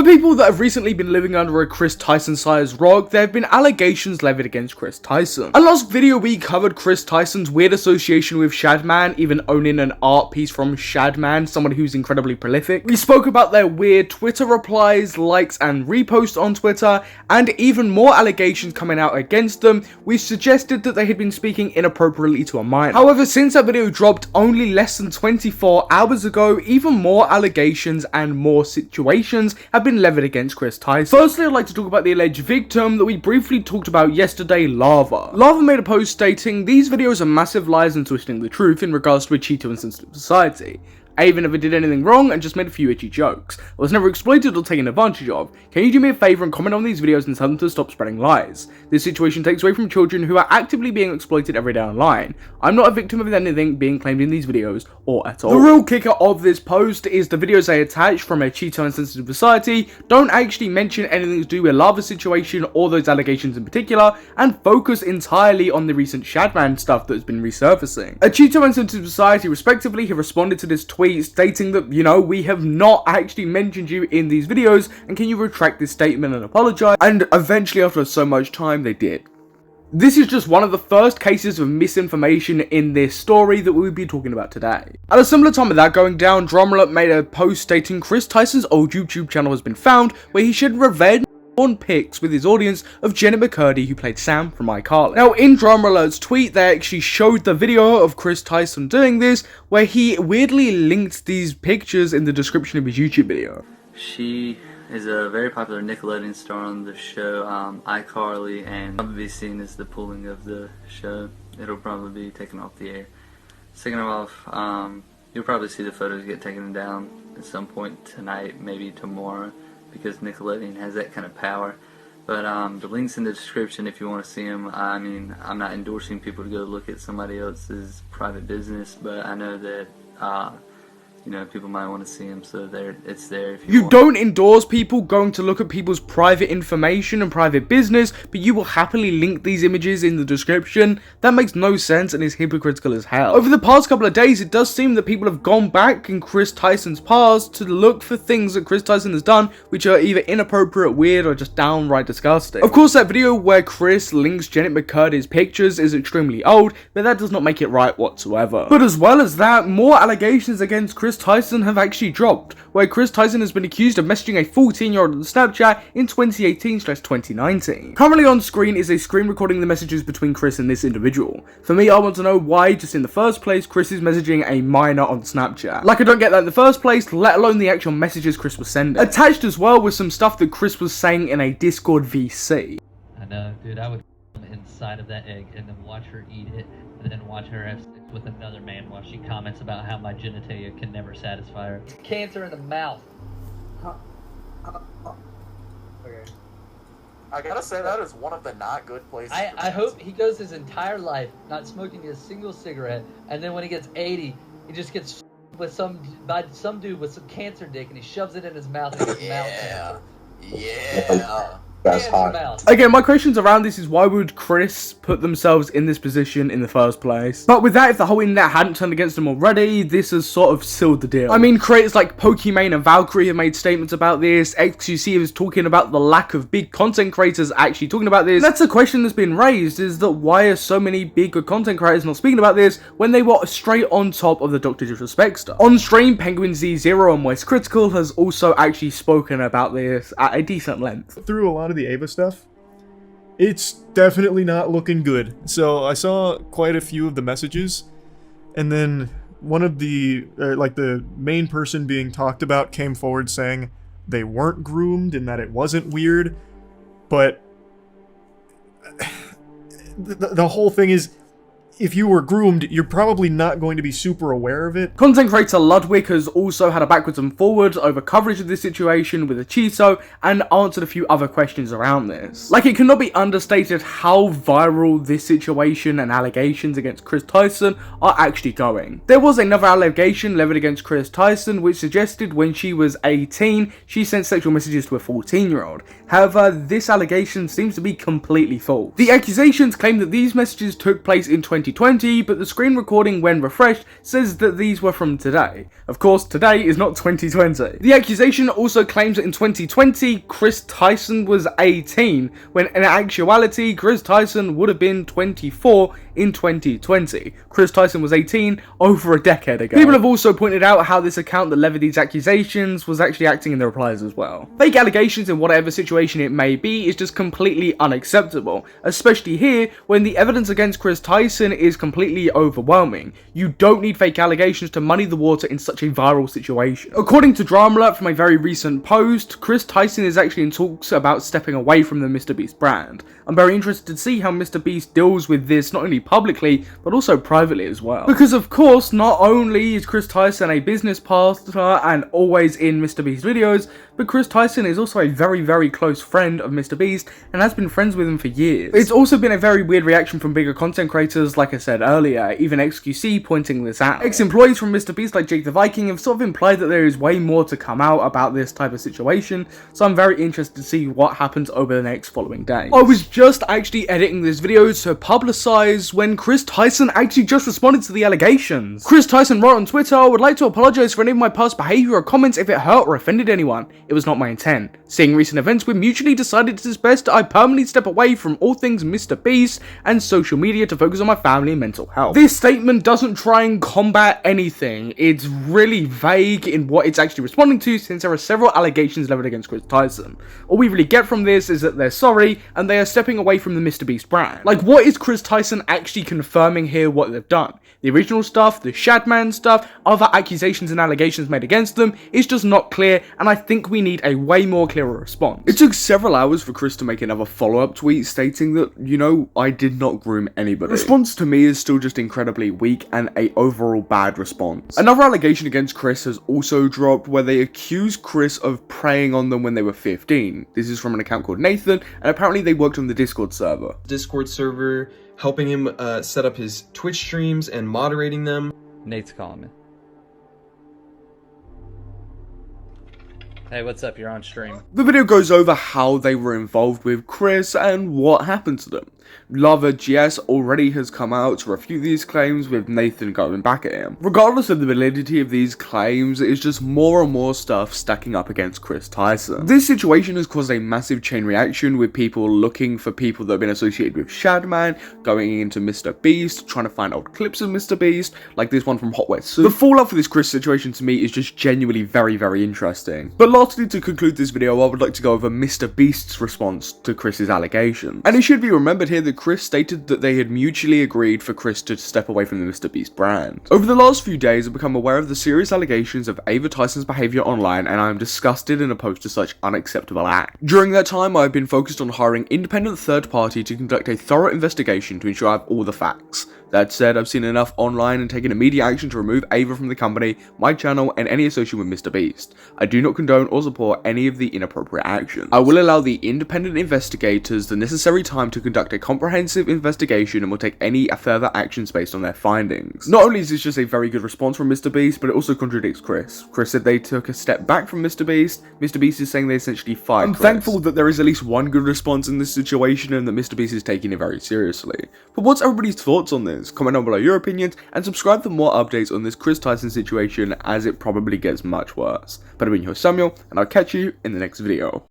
people that have recently been living under a Kris Tyson-sized rock, there have been allegations levied against Kris Tyson. And last video we covered Kris Tyson's weird association with Shadman, even owning an art piece from Shadman, someone who's incredibly prolific. We spoke about their weird Twitter replies, likes and reposts on Twitter, and even more allegations coming out against them, which suggested that they had been speaking inappropriately to a minor. However, since that video dropped only less than 24 hours ago, even more allegations and more situations have been levied against Kris Tyson. Firstly, I'd like to talk about the alleged victim that we briefly talked about yesterday, Lava. Lava made a post stating, "These videos are massive lies and twisting the truth in regards to a Cheeto and sensitive society. I even never did anything wrong and just made a few itchy jokes. I was never exploited or taken advantage of. Can you do me a favor and comment on these videos and tell them to stop spreading lies? This situation takes away from children who are actively being exploited every day online. I'm not a victim of anything being claimed in these videos or at all." The real kicker of this post is the videos they attach from a Cheeto and sensitive society don't actually mention anything to do with Lava's situation or those allegations in particular, and focus entirely on the recent Shadman stuff that has been resurfacing. A Cheeto and sensitive society respectively have responded to this tweet stating that, you know, we have not actually mentioned you in these videos and can you retract this statement and apologize? And eventually, after so much time, they did. This is just one of the first cases of misinformation in this story that we'll be talking about today. At a similar time of that going down, Drumroller made a post stating Kris Tyson's old YouTube channel has been found where he shared revenge on pics with his audience of Janet McCurdy, who played Sam from iCarly. Now, in Drumroller's tweet, they actually showed the video of Kris Tyson doing this, where he weirdly linked these pictures in the description of his YouTube video. She is a very popular Nickelodeon star on the show iCarly, and probably be seen as the pulling of the show. It'll probably be taken off the air. Second off, you'll probably see the photos get taken down at some point tonight, maybe tomorrow, because Nickelodeon has that kind of power. But the link's in the description if you want to see them. I mean, I'm not endorsing people to go look at somebody else's private business, but I know that you know, people might want to see them, so it's there if you want. Don't endorse people going to look at people's private information and private business, but you will happily link these images in the description. That makes no sense and is hypocritical as hell. Over the past couple of days, it does seem that people have gone back in Kris Tyson's past to look for things that Kris Tyson has done, which are either inappropriate, weird, or just downright disgusting. Of course, that video where Kris links Janet McCurdy's pictures is extremely old, but that does not make it right whatsoever. But as well as that, more allegations against Kris Tyson have actually dropped, where Kris Tyson has been accused of messaging a 14-year-old on Snapchat in 2018/2019. Currently on screen is a screen recording the messages between Kris and this individual. For me, I want to know why, just in the first place, Kris is messaging a minor on Snapchat. Like, I don't get that in the first place, let alone the actual messages Kris was sending. Attached as well was some stuff that Kris was saying in a Discord VC. I know, dude, I would inside of that egg and then watch her eat it, and then watch her have sex with another man while she comments about how my genitalia can never satisfy her. Cancer in the mouth. Okay. I gotta say, that is one of the not good places. I hope he goes his entire life not smoking a single cigarette, and then when he gets 80, he just gets with some dude with some cancer dick, and he shoves it in his mouth and gets mouth cancer. Yeah. That's hot. Again, my questions around this is why would Kris put themselves in this position in the first place? But with that, if the whole internet hadn't turned against them already, this has sort of sealed the deal. I mean, creators like Pokimane and Valkyrie have made statements about this. XQC is talking about the lack of big content creators actually talking about this. And that's a question that's been raised, is that why are so many bigger content creators not speaking about this when they were straight on top of the Dr. Disrespect stuff? On stream, Penguin Z0 and Moist Critical has also actually spoken about this at a decent length. Through a lot of the Ava stuff, it's definitely not looking good. So I saw quite a few of the messages, and then one of the like the main person being talked about came forward saying they weren't groomed and that it wasn't weird, but the whole thing is, if you were groomed, you're probably not going to be super aware of it. Content creator Ludwig has also had a backwards and forwards over coverage of this situation with a Cheeto and answered a few other questions around this. Like, it cannot be understated how viral this situation and allegations against Kris Tyson are actually going. There was another allegation levied against Kris Tyson which suggested when she was 18, she sent sexual messages to a 14-year-old. However, this allegation seems to be completely false. The accusations claim that these messages took place in 2020 2020, but the screen recording when refreshed says that these were from today. Of course, today is not 2020. The accusation also claims that in 2020, Kris Tyson was 18, when in actuality, Kris Tyson would have been 24 in 2020. Kris Tyson was 18 over a decade ago. People have also pointed out how this account that levied these accusations was actually acting in the replies as well. Fake allegations in whatever situation it may be is just completely unacceptable, especially here when the evidence against Kris Tyson is completely overwhelming. You don't need fake allegations to muddy the water in such a viral situation. According to Drama Alert from a very recent post, Kris Tyson is actually in talks about stepping away from the MrBeast brand. I'm very interested to see how MrBeast deals with this not only publicly but also privately as well. Because of course, not only is Kris Tyson a business partner and always in MrBeast videos, but Kris Tyson is also a very close friend of MrBeast and has been friends with him for years. It's also been a very weird reaction from bigger content creators, like I said earlier, even XQC pointing this out. Ex-employees from MrBeast like Jake the Viking have sort of implied that there is way more to come out about this type of situation, so I'm very interested to see what happens over the next following days. I was just actually editing this video to publicize when Kris Tyson actually just responded to the allegations. Kris Tyson wrote on Twitter, "I would like to apologize for any of my past behavior or comments if it hurt or offended anyone. It was not my intent. Seeing recent events, we mutually decided it is best I permanently step away from all things MrBeast and social media to focus on my family and mental health." This statement doesn't try and combat anything. It's really vague in what it's actually responding to, since there are several allegations leveled against Kris Tyson. All we really get from this is that they're sorry and they are stepping away from the MrBeast brand. Like, what is Kris Tyson actually confirming here what they've done? The original stuff, the Shadman stuff, other accusations and allegations made against them is just not clear, and I think we need a way more clearer response. It took several hours for Kris to make another follow-up tweet stating that, you know, I did not groom anybody. The response to me is still just incredibly weak and a overall bad response. Another allegation against Kris has also dropped where they accuse Kris of preying on them when they were 15. This is from an account called Nathan, and apparently they worked on the Discord server. Discord server, helping him set up his Twitch streams and moderating them. Nate's calling me. Hey, what's up? You're on stream. The video goes over how they were involved with Kris and what happened to them. Lava GS already has come out to refute these claims, with Nathan going back at him. Regardless of the validity of these claims, it's just more and more stuff stacking up against Kris Tyson. This situation has caused a massive chain reaction, with people looking for people that have been associated with Shadman, going into MrBeast, trying to find old clips of MrBeast, like this one from Hot Wet Soup. The fallout for this Kris situation to me is just genuinely very interesting. But lastly, to conclude this video, I would like to go over MrBeast's response to Kris's allegations. And it should be remembered here that Kris stated that they had mutually agreed for Kris to step away from the MrBeast brand. Over the last few days, I've become aware of the serious allegations of Ava Tyson's behavior online, and I am disgusted and opposed to such unacceptable act. During that time, I have been focused on hiring independent third party to conduct a thorough investigation to ensure I have all the facts. That said, I've seen enough online and taken immediate action to remove Ava from the company, my channel, and any association with MrBeast. I do not condone or support any of the inappropriate actions. I will allow the independent investigators the necessary time to conduct a comprehensive investigation and will take any further actions based on their findings. Not only is this just a very good response from MrBeast, but it also contradicts Kris. Kris said they took a step back from MrBeast. MrBeast is saying they essentially fired Kris. I'm thankful that there is at least one good response in this situation and that MrBeast is taking it very seriously. But what's everybody's thoughts on this? Comment down below your opinions and subscribe for more updates on this Kris Tyson situation, as it probably gets much worse. But I've been your host Samuel, and I'll catch you in the next video.